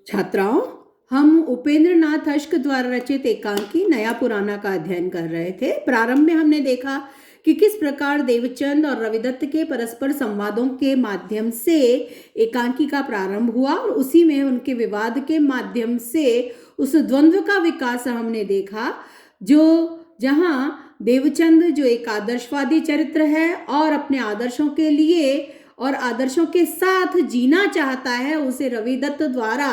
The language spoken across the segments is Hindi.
छात्राओं, हम उपेंद्र नाथ अश्क द्वारा रचित एकांकी नया पुराना का अध्ययन कर रहे थे। प्रारंभ में हमने देखा कि किस प्रकार देवचंद और रविदत्त के परस्पर संवादों के माध्यम से एकांकी का प्रारंभ हुआ और उसी में उनके विवाद के माध्यम से उस द्वंद्व का विकास हमने देखा, जो जहां देवचंद जो एक आदर्शवादी चरित्र है और अपने आदर्शों के लिए और आदर्शों के साथ जीना चाहता है, उसे रविदत्त द्वारा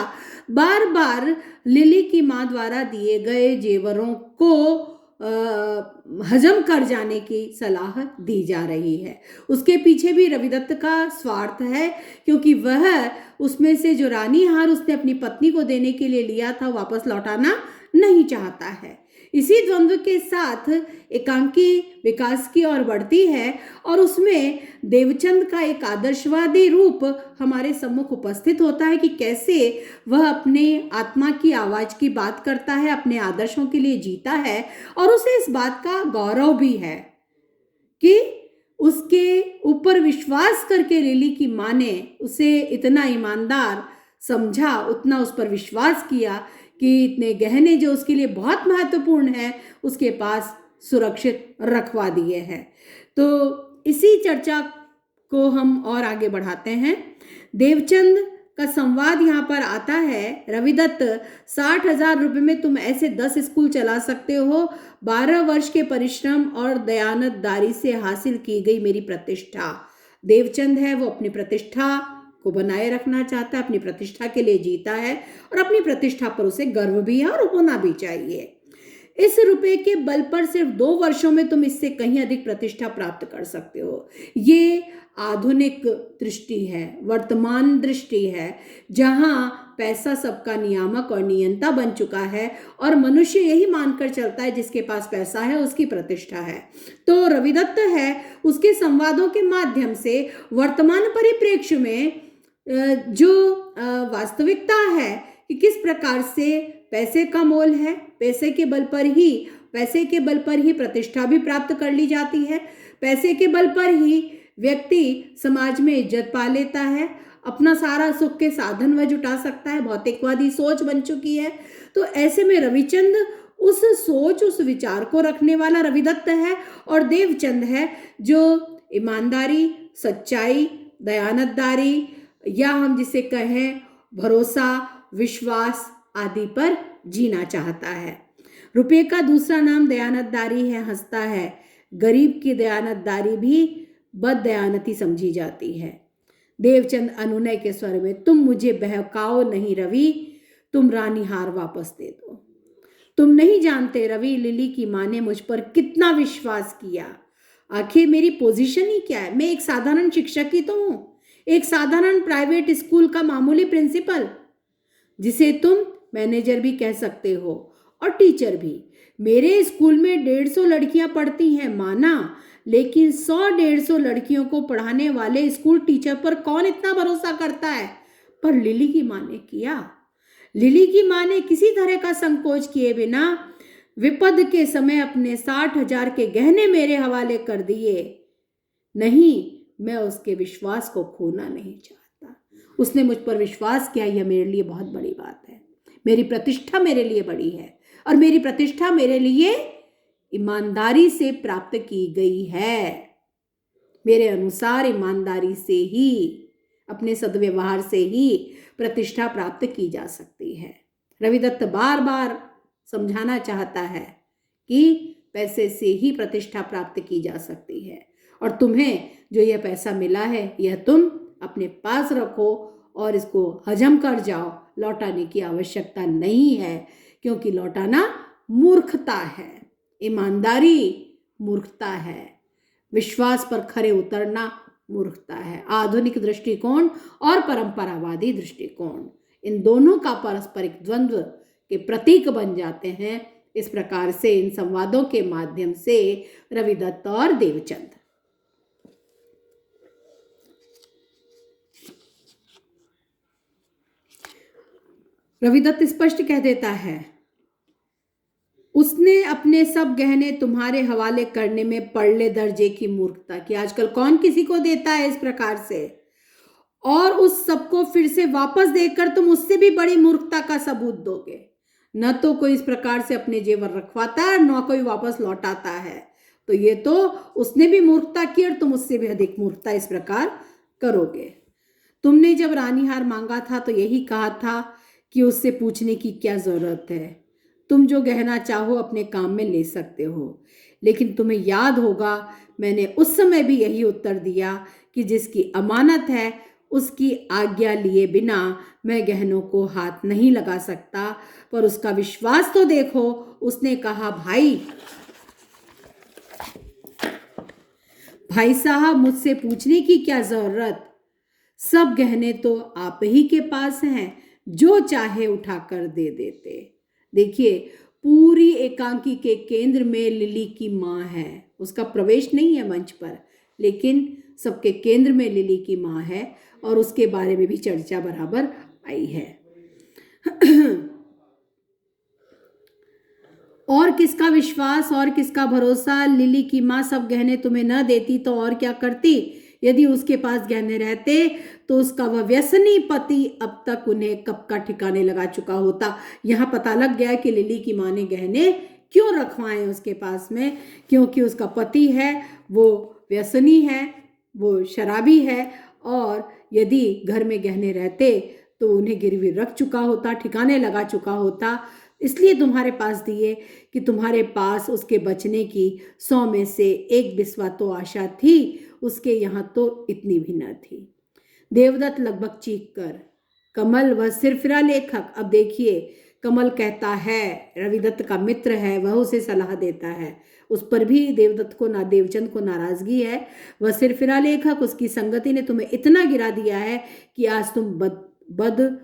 बार बार लिली की माँ द्वारा दिए गए जेवरों को हजम कर जाने की सलाह दी जा रही है। उसके पीछे भी रविदत्त का स्वार्थ है, क्योंकि वह उसमें से जो रानी हार उसने अपनी पत्नी को देने के लिए लिया था वापस लौटाना नहीं चाहता है। इसी द्वंद्व के साथ एकांकी विकास की ओर बढ़ती है और उसमें देवचंद का एक आदर्शवादी रूप हमारे सम्मुख उपस्थित होता है कि कैसे वह अपने आत्मा की आवाज की बात करता है, अपने आदर्शों के लिए जीता है और उसे इस बात का गौरव भी है कि उसके ऊपर विश्वास करके लिली की माँ ने उसे इतना ईमानदार समझा, उतना उस पर विश्वास किया कि इतने गहने जो उसके लिए बहुत महत्वपूर्ण है उसके पास सुरक्षित रखवा दिए हैं। तो इसी चर्चा को हम और आगे बढ़ाते हैं। देवचंद का संवाद यहाँ पर आता है, रविदत्त 60,000 रुपये में तुम ऐसे 10 स्कूल चला सकते हो। 12 वर्ष के परिश्रम और दयानतदारी से हासिल की गई मेरी प्रतिष्ठा। देवचंद है वो अपनी प्रतिष्ठा को बनाए रखना चाहता है, अपनी प्रतिष्ठा के लिए जीता है और अपनी प्रतिष्ठा पर उसे गर्व भी है और होना भी चाहिए। इस रुपए के बल पर सिर्फ 2 वर्षों में तुम इससे कहीं अधिक प्रतिष्ठा प्राप्त कर सकते हो। ये आधुनिक दृष्टि है, वर्तमान दृष्टि है, जहां पैसा सबका नियामक और नियंता बन चुका है और मनुष्य यही मानकर चलता है जिसके पास पैसा है उसकी प्रतिष्ठा है। तो रविदत्त है उसके संवादों के माध्यम से वर्तमान परिप्रेक्ष्य में जो वास्तविकता है कि किस प्रकार से पैसे का मोल है, पैसे के बल पर ही प्रतिष्ठा भी प्राप्त कर ली जाती है, पैसे के बल पर ही व्यक्ति समाज में इज्जत पा लेता है, अपना सारा सुख के साधन वह जुटा सकता है। भौतिकवादी सोच बन चुकी है। तो ऐसे में रविचंद उस सोच, उस विचार को रखने वाला रविदत्त है और देवचंद है जो ईमानदारी, सच्चाई, दयानतदारी या हम जिसे कहें भरोसा, विश्वास आदि पर जीना चाहता है। रुपये का दूसरा नाम दयानतदारी है, हंसता है। गरीब की दयानतदारी भी बददयानती समझी जाती है। देवचंद अनुनय के स्वर में, तुम मुझे बहकाओ नहीं रवि, तुम रानी हार वापस दे दो। तुम नहीं जानते रवि, लिली की माँ ने मुझ पर कितना विश्वास किया। आखिर मेरी पोजीशन ही क्या है? मैं एक साधारण शिक्षक ही तो हूँ, एक साधारण प्राइवेट स्कूल का मामूली प्रिंसिपल, जिसे तुम मैनेजर भी कह सकते हो और टीचर भी। मेरे स्कूल में 150 लड़कियां पढ़ती हैं माना, लेकिन 100-150 लड़कियों को पढ़ाने वाले स्कूल टीचर पर कौन इतना भरोसा करता है? पर लिली की माँ ने किया। लिली की माँ ने किसी तरह का संकोच किए बिना विपद के समय अपने 60,000 के गहने मेरे हवाले कर दिए। नहीं, मैं उसके विश्वास को खोना नहीं चाहता। उसने मुझ पर विश्वास किया, यह मेरे लिए बहुत बड़ी बात है। मेरी प्रतिष्ठा मेरे लिए बड़ी है और मेरी प्रतिष्ठा मेरे लिए ईमानदारी से प्राप्त की गई है। मेरे अनुसार ईमानदारी से ही, अपने सद्व्यवहार से ही प्रतिष्ठा प्राप्त की जा सकती है। रविदत्त बार बार समझाना चाहता है कि पैसे से ही प्रतिष्ठा प्राप्त की जा सकती है और तुम्हें जो यह पैसा मिला है यह तुम अपने पास रखो और इसको हजम कर जाओ। लौटाने की आवश्यकता नहीं है, क्योंकि लौटाना मूर्खता है, ईमानदारी मूर्खता है, विश्वास पर खरे उतरना मूर्खता है। आधुनिक दृष्टिकोण और परंपरावादी दृष्टिकोण, इन दोनों का पारस्परिक द्वंद्व के प्रतीक बन जाते हैं। इस प्रकार से इन संवादों के माध्यम से रविदत्त और देवचंद। रविदत्त स्पष्ट कह देता है, उसने अपने सब गहने तुम्हारे हवाले करने में पड़ले दर्जे की मूर्खता की। आजकल कौन किसी को देता है इस प्रकार से? और उस सबको फिर से वापस देकर तुम उससे भी बड़ी मूर्खता का सबूत दोगे। न तो कोई इस प्रकार से अपने जेवर रखवाता है, न कोई वापस लौटाता है। तो ये तो उसने भी मूर्खता की और तुम उससे भी अधिक मूर्खता इस प्रकार करोगे। तुमने जब रानीहार मांगा था तो यही कहा था कि उससे पूछने की क्या जरूरत है, तुम जो गहना चाहो अपने काम में ले सकते हो। लेकिन तुम्हें याद होगा मैंने उस समय भी यही उत्तर दिया कि जिसकी अमानत है उसकी आज्ञा लिए बिना मैं गहनों को हाथ नहीं लगा सकता। पर उसका विश्वास तो देखो। उसने कहा, भाई साहब मुझसे पूछने की क्या जरूरत, सब गहने तो आप ही के पास हैं, जो चाहे उठाकर दे देते। देखिए, पूरी एकांकी के केंद्र में लिली की माँ है। उसका प्रवेश नहीं है मंच पर, लेकिन सबके केंद्र में लिली की माँ है और उसके बारे में भी चर्चा बराबर आई है। और किसका विश्वास और किसका भरोसा। लिली की माँ सब गहने तुम्हें न देती तो और क्या करती। यदि उसके पास गहने रहते तो उसका वह व्यसनी पति अब तक उन्हें कब का ठिकाने लगा चुका होता। यहाँ पता लग गया कि लिली की माँ ने गहने क्यों रखवाए उसके पास में, क्योंकि उसका पति है वो व्यसनी है, वो शराबी है, और यदि घर में गहने रहते तो उन्हें गिरवी रख चुका होता, ठिकाने लगा चुका होता। इसलिए तुम्हारे पास दिए कि तुम्हारे पास उसके बचने की 100 में से 1 बिस्वा तो आशा थी, उसके यहाँ तो इतनी भी न थी। देवदत्त लगभग चीख कर, कमल वह सिरफिरा लेखक। अब देखिए, कमल कहता है, रविदत्त का मित्र है, वह उसे सलाह देता है। उस पर भी देवदत्त को देवचंद को नाराजगी है। वह सिरफिरा लेखक, उसकी संगति ने तुम्हें इतना गिरा दिया है कि आज तुम बद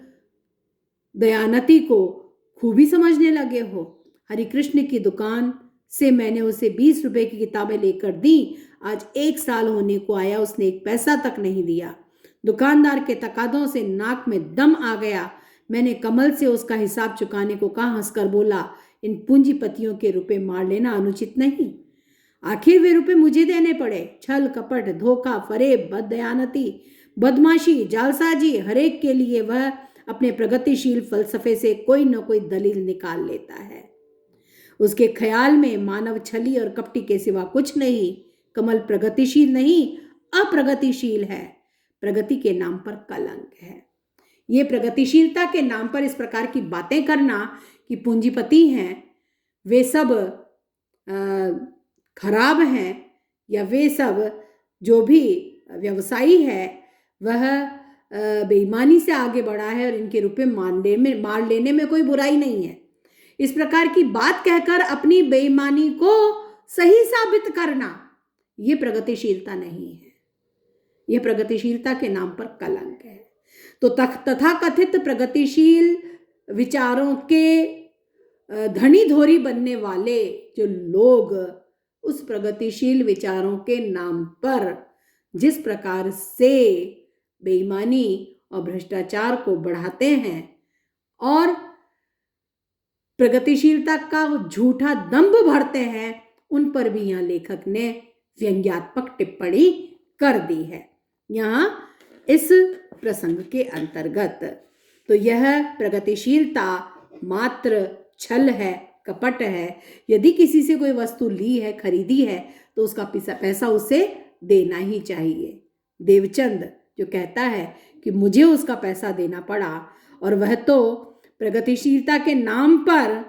दयानती को खूबी समझने लगे हो। हरिकृष्ण की दुकान से मैंने उसे 20 रुपए की किताबें लेकर दी। आज 1 साल होने को आया, उसने 1 पैसा तक नहीं दिया। दुकानदार के तकादों से नाक में दम आ गया। मैंने कमल से उसका हिसाब चुकाने को कहा, हंसकर बोला, इन पूंजीपतियों के रुपए मार लेना अनुचित नहीं। आखिर वे रुपए मुझे देने पड़े। छल कपट, धोखा, फरेब, बददयानती, बदमाशी, जालसाजी, हरेक के लिए वह अपने प्रगतिशील फलसफे से कोई न कोई दलील निकाल लेता है। उसके ख्याल में मानव छली और कपटी के सिवा कुछ नहीं। कमल प्रगतिशील नहीं, अप्रगतिशील है। प्रगति के नाम पर कलंक है। ये प्रगतिशीलता के नाम पर इस प्रकार की बातें करना कि पूंजीपति हैं, वे सब खराब हैं, या वे सब जो भी व्यवसायी है वह बेईमानी से आगे बढ़ा है और इनके रुपए मार लेने में कोई बुराई नहीं है, इस प्रकार की बात कहकर अपनी बेईमानी को सही साबित करना, ये प्रगतिशीलता नहीं है। यह प्रगतिशीलता के नाम पर कलंक है। तो तथाकथित प्रगतिशील विचारों के धनी धोरी बनने वाले जो लोग उस प्रगतिशील विचारों के नाम पर जिस प्रकार से बेईमानी और भ्रष्टाचार को बढ़ाते हैं और प्रगतिशीलता का झूठा दंभ भरते हैं, उन पर भी यहाँ लेखक ने व्यंग्यात्मक टिप्पणी कर दी है यहाँ इस प्रसंग के अंतर्गत। तो यह प्रगतिशीलता मात्र छल है, कपट है। यदि किसी से कोई वस्तु ली है, खरीदी है, तो उसका पैसा उसे देना ही चाहिए। देवचंद जो कहता है कि मुझे उसका पैसा देना पड़ा, और वह तो प्रगतिशीलता के नाम पर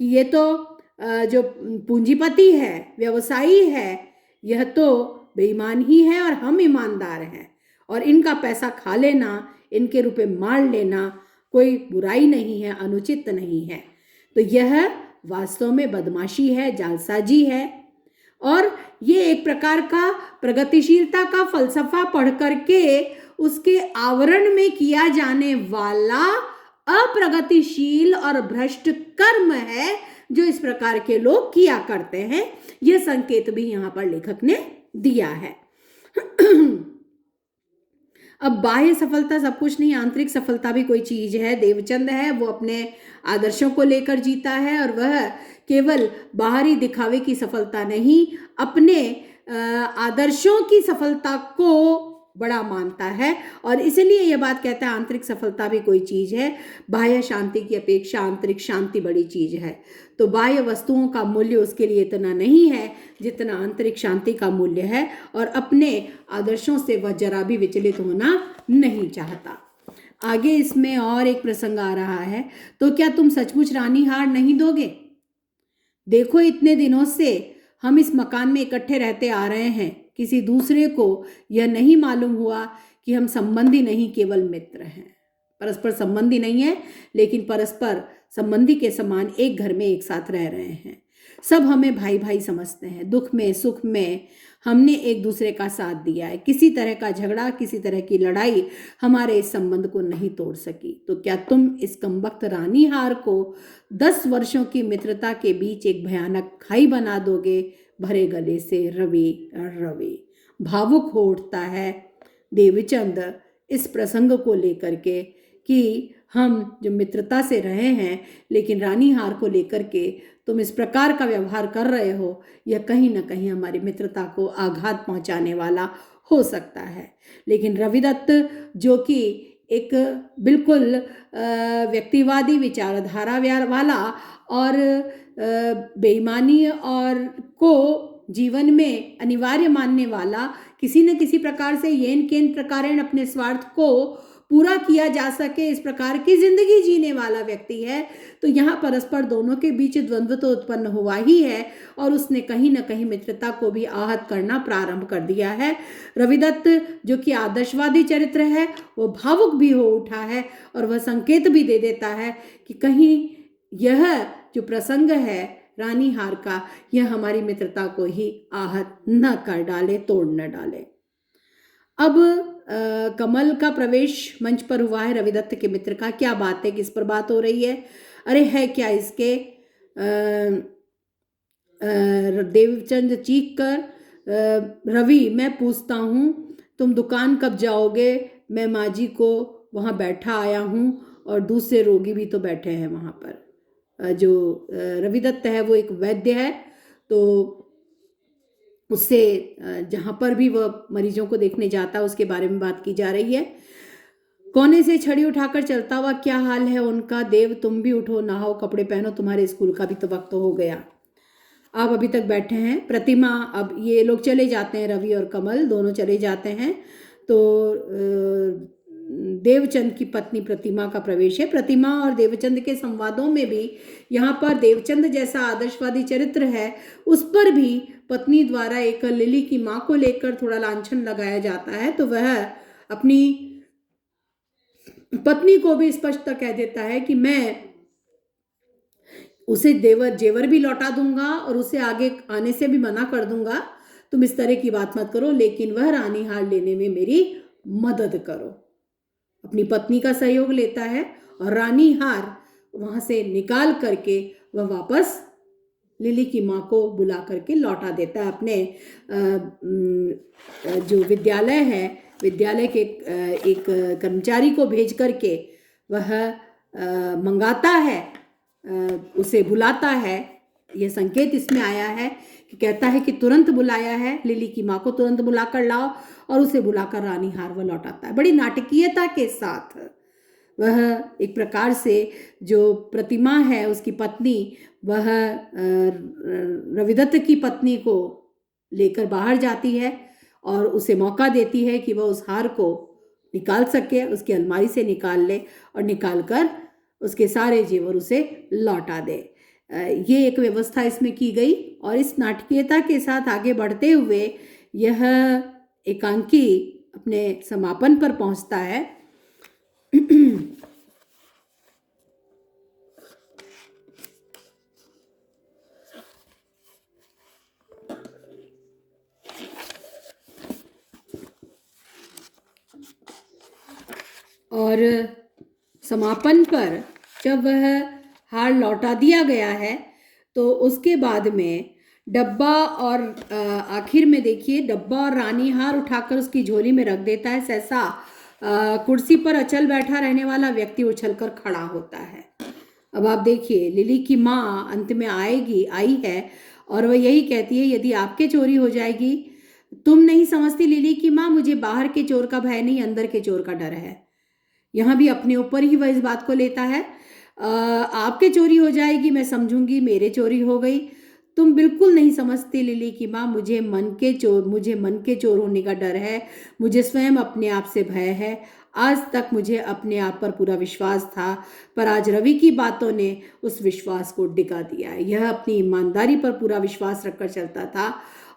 कि ये तो जो पूंजीपति है, व्यवसायी है, यह तो बेईमान ही है और हम ईमानदार हैं, और इनका पैसा खा लेना, इनके रुपए मार लेना कोई बुराई नहीं है, अनुचित नहीं है। तो यह वास्तव में बदमाशी है, जालसाजी है, और ये एक प्रकार का प्रगतिशीलता का फलसफा पढ़ करके उसके आवरण में किया जाने वाला अप्रगतिशील और भ्रष्ट कर्म है जो इस प्रकार के लोग किया करते हैं। यह संकेत भी यहाँ पर लेखक ने दिया है। अब बाह्य सफलता सब कुछ नहीं, आंतरिक सफलता भी कोई चीज है। देवचंद है वो अपने आदर्शों को लेकर जीता है, और वह केवल बाहरी दिखावे की सफलता नहीं, अपने आदर्शों की सफलता को बड़ा मानता है और इसलिए यह बात कहता है आंतरिक सफलता भी कोई चीज है, बाह्य शांति की अपेक्षा आंतरिक शांति बड़ी चीज है। तो बाह्य वस्तुओं का मूल्य उसके लिए इतना नहीं है जितना आंतरिक शांति का मूल्य है, और अपने आदर्शों से वह जरा भी विचलित होना नहीं चाहता। आगे इसमें और एक प्रसंग आ रहा है, तो क्या तुम सचमुच रानी हार नहीं दोगे? देखो, इतने दिनों से हम इस मकान में इकट्ठे रहते आ रहे हैं, किसी दूसरे को यह नहीं मालूम हुआ कि हम संबंधी नहीं केवल मित्र हैं। परस्पर संबंधी नहीं है, लेकिन परस्पर संबंधी के समान एक घर में एक साथ रह रहे हैं। सब हमें भाई भाई समझते हैं, दुख में सुख में हमने एक दूसरे का साथ दिया है। किसी तरह का झगड़ा, किसी तरह की लड़ाई हमारे इस संबंध को नहीं तोड़ सकी। तो क्या तुम इस कमबख्त रानी हार को 10 वर्षों की मित्रता के बीच एक भयानक खाई बना दोगे? भरे गले से रवि रवि भावुक हो उठता है देवचंद इस प्रसंग को लेकर के कि हम जो मित्रता से रहे हैं, लेकिन रानी हार को लेकर के तुम इस प्रकार का व्यवहार कर रहे हो, यह कहीं ना कहीं हमारी मित्रता को आघात पहुंचाने वाला हो सकता है। लेकिन रविदत्त, जो कि एक बिल्कुल व्यक्तिवादी विचारधारा वाला और बेईमानी और को जीवन में अनिवार्य मानने वाला, किसी न किसी प्रकार से येन केन प्रकारेण अपने स्वार्थ को पूरा किया जा सके इस प्रकार की जिंदगी जीने वाला व्यक्ति है, तो यहाँ परस्पर दोनों के बीच द्वंद्व तो उत्पन्न हुआ ही है और उसने कहीं ना कहीं मित्रता को भी आहत करना प्रारंभ कर दिया है। रविदत्त, जो कि आदर्शवादी चरित्र है, वो भावुक भी हो उठा है और वह संकेत भी दे देता है कि कहीं यह जो प्रसंग है रानी हार का, यह हमारी मित्रता को ही आहत न कर डाले, तोड़ न डाले। अब कमल का प्रवेश मंच पर हुआ है रविदत्त के मित्र का। क्या बात है, किस पर बात हो रही है? अरे है क्या इसके? देवचंद चीख कर, रवि मैं पूछता हूँ तुम दुकान कब जाओगे? मैं माँ जी को वहाँ बैठा आया हूँ और दूसरे रोगी भी तो बैठे हैं वहाँ पर। जो रविदत्त है वो एक वैद्य है, तो उससे जहाँ पर भी वह मरीजों को देखने जाता है उसके बारे में बात की जा रही है। कोने से छड़ी उठाकर चलता हुआ, क्या हाल है उनका? देव तुम भी उठो, नहाओ, कपड़े पहनो, तुम्हारे स्कूल का भी तो वक्त हो गया। आप अभी तक बैठे हैं। प्रतिमा, अब ये लोग चले जाते हैं, रवि और कमल दोनों चले जाते हैं। तो देवचंद की पत्नी प्रतिमा का प्रवेश है। प्रतिमा और देवचंद के संवादों में भी यहाँ पर देवचंद जैसा आदर्शवादी चरित्र है, उस पर भी पत्नी द्वारा एक लिली की माँ को लेकर थोड़ा लांछन लगाया जाता है। तो वह अपनी पत्नी को भी स्पष्ट कह देता है कि मैं उसे जेवर भी लौटा दूंगा और उसे आगे आने से भी मना कर दूंगा, तुम इस तरह की बात मत करो, लेकिन वह रानी हार लेने में मेरी मदद करो। अपनी पत्नी का सहयोग लेता है और रानी हार वहां से निकाल करके वह वापस लिली की माँ को बुला करके लौटा देता है। अपने जो विद्यालय है, विद्यालय के एक कर्मचारी को भेज करके वह मंगाता है, उसे बुलाता है। यह संकेत इसमें आया है कि कहता है कि तुरंत बुलाया है, लिली की माँ को तुरंत बुलाकर लाओ, और उसे बुलाकर रानी हार वह लौटाता है। बड़ी नाटकीयता के साथ वह एक प्रकार से जो प्रतिमा है उसकी पत्नी, वह रविदत्त की पत्नी को लेकर बाहर जाती है और उसे मौका देती है कि वह उस हार को निकाल सके, उसकी अलमारी से निकाल ले और निकाल कर उसके सारे जेवर उसे लौटा दे। ये एक व्यवस्था इसमें की गई और इस नाटकीयता के साथ आगे बढ़ते हुए यह एकांकी अपने समापन पर पहुंचता है। और समापन पर जब वह हार लौटा दिया गया है तो उसके बाद में डब्बा और आखिर में देखिए डब्बा और रानी हार उठाकर उसकी झोली में रख देता है। सहसा कुर्सी पर अचल बैठा रहने वाला व्यक्ति उछलकर खड़ा होता है। अब आप देखिए, लिली की माँ अंत में आई है और वह यही कहती है, यदि आपके चोरी हो जाएगी तुम नहीं समझती लिली की माँ, मुझे बाहर के चोर का भय नहीं, अंदर के चोर का डर है। यहाँ भी अपने ऊपर ही वह इस बात को लेता है। आपके चोरी हो जाएगी, मैं समझूंगी मेरे चोरी हो गई। तुम बिल्कुल नहीं समझती लिली की माँ, मुझे मन के चोर होने का डर है। मुझे स्वयं अपने आप से भय है। आज तक मुझे अपने आप पर पूरा विश्वास था, पर आज रवि की बातों ने उस विश्वास को डिगा दिया है। यह अपनी ईमानदारी पर पूरा विश्वास रखकर चलता था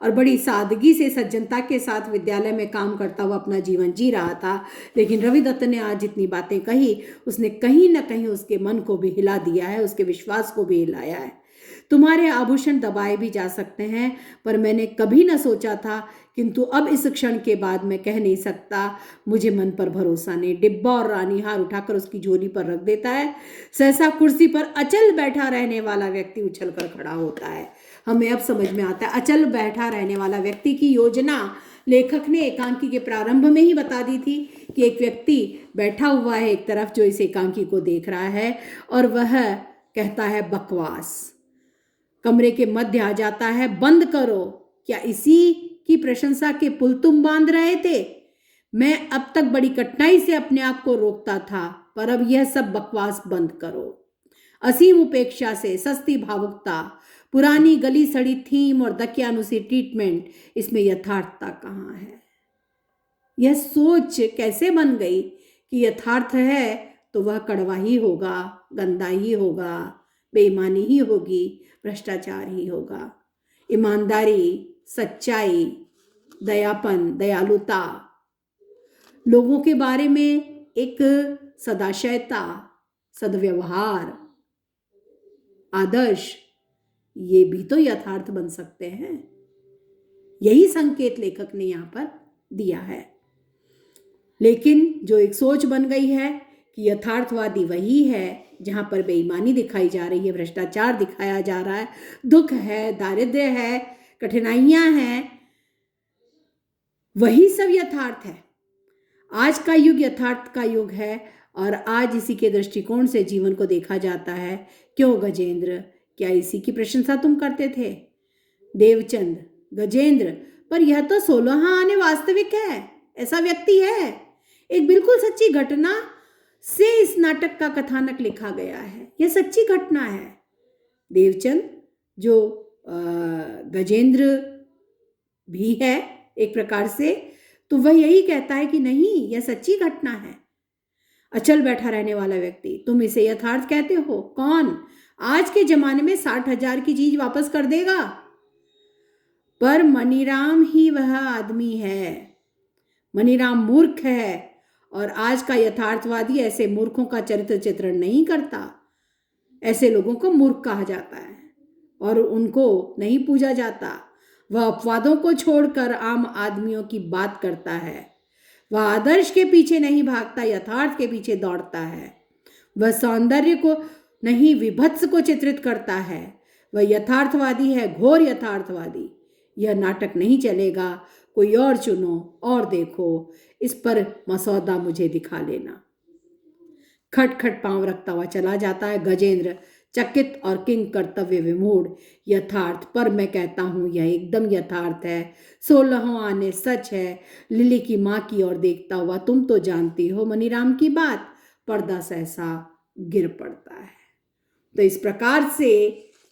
और बड़ी सादगी से सज्जनता के साथ विद्यालय में काम करता हुआ अपना जीवन जी रहा था। लेकिन रविदत्त ने आज जितनी बातें कही, उसने कहीं ना कहीं उसके मन को भी हिला दिया है, उसके विश्वास को भी हिलाया है। तुम्हारे आभूषण दबाए भी जा सकते हैं, पर मैंने कभी न सोचा था, किंतु अब इस क्षण के बाद मैं कह नहीं सकता, मुझे मन पर भरोसा नहीं। डिब्बा और रानी हार उठाकर उसकी झोली पर रख देता है। सहसा कुर्सी पर अचल बैठा रहने वाला व्यक्ति उछलकर खड़ा होता है। हमें अब समझ में आता है, अचल बैठा रहने वाला व्यक्ति की योजना लेखक ने एकांकी के प्रारंभ में ही बता दी थी कि एक व्यक्ति बैठा हुआ है एक तरफ जो इस एकांकी को देख रहा है, और वह कहता है बकवास। कमरे के मध्य आ जाता है, बंद करो। क्या इसी की प्रशंसा के पुल तुम बांध रहे थे? मैं अब तक बड़ी कठिनाई से अपने आप को रोकता था, पर अब यह सब बकवास बंद करो। असीम उपेक्षा से सस्ती भावुकता, पुरानी गली सड़ी थीम और दकियानुसी ट्रीटमेंट, इसमें यथार्थता कहाँ है? यह सोच कैसे बन गई कि यथार्थ है तो वह कड़वा ही होगा, गंदा ही होगा, बेईमानी ही होगी, भ्रष्टाचार ही होगा। ईमानदारी, सच्चाई, दयापन, दयालुता, लोगों के बारे में एक सदाशयता, सद्व्यवहार, आदर्श, ये भी तो यथार्थ बन सकते हैं। यही संकेत लेखक ने यहाँ पर दिया है। लेकिन जो एक सोच बन गई है कि यथार्थवादी वही है जहां पर बेईमानी दिखाई जा रही है, भ्रष्टाचार दिखाया जा रहा है, दुख है, दारिद्र्य है, कठिनाइयां हैं, वही सब यथार्थ है। आज का युग यथार्थ का युग है और आज इसी के दृष्टिकोण से जीवन को देखा जाता है। क्यों गजेंद्र, क्या इसी की प्रशंसा तुम करते थे? देवचंद, गजेंद्र, पर यह तो 16 आने वास्तविक है, ऐसा व्यक्ति है। एक बिल्कुल सच्ची घटना से इस नाटक का कथानक लिखा गया है, यह सच्ची घटना है। देवचंद, जो गजेंद्र भी है एक प्रकार से, तो वह यही कहता है कि नहीं, यह सच्ची घटना है। अचल बैठा रहने वाला व्यक्ति, तुम इसे यथार्थ कहते हो? कौन आज के जमाने में 60,000 की चीज वापस कर देगा? पर मनीराम ही वह आदमी है। मनीराम मूर्ख है और आज का यथार्थवादी ऐसे मूर्खों का चरित्र चित्रण नहीं करता। ऐसे लोगों को मूर्ख कहा जाता है और उनको नहीं पूजा जाता। वह अपवादों को छोड़कर आम आदमियों की बात करता है। वह आदर्श के पीछे नहीं भागता, यथार्थ के पीछे दौड़ता है। वह सौंदर्य को नहीं, विभत्स को चित्रित करता है। वह यथार्थवादी है, घोर यथार्थवादी। यह नाटक नहीं चलेगा, कोई और चुनो और देखो, इस पर मसौदा मुझे दिखा लेना। खट खट पांव रखता हुआ चला जाता है गजेंद्र, चकित और किंग कर्तव्य विमूढ़। यथार्थ, पर मैं कहता हूं यह एकदम यथार्थ है। 16 आने सच है। लिली की माँ की ओर देखता हुआ, तुम तो जानती हो मनीराम की बात। पर्दा सहसा गिर पड़ता है। तो इस प्रकार से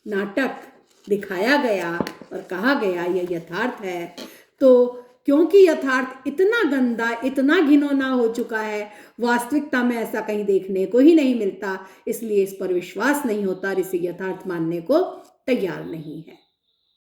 नाटक दिखाया गया और कहा गया यह यथार्थ है। तो क्योंकि यथार्थ इतना गंदा, इतना घिनौना हो चुका है, वास्तविकता में ऐसा कहीं देखने को ही नहीं मिलता, इसलिए इस पर विश्वास नहीं होता और इसे यथार्थ मानने को तैयार नहीं है।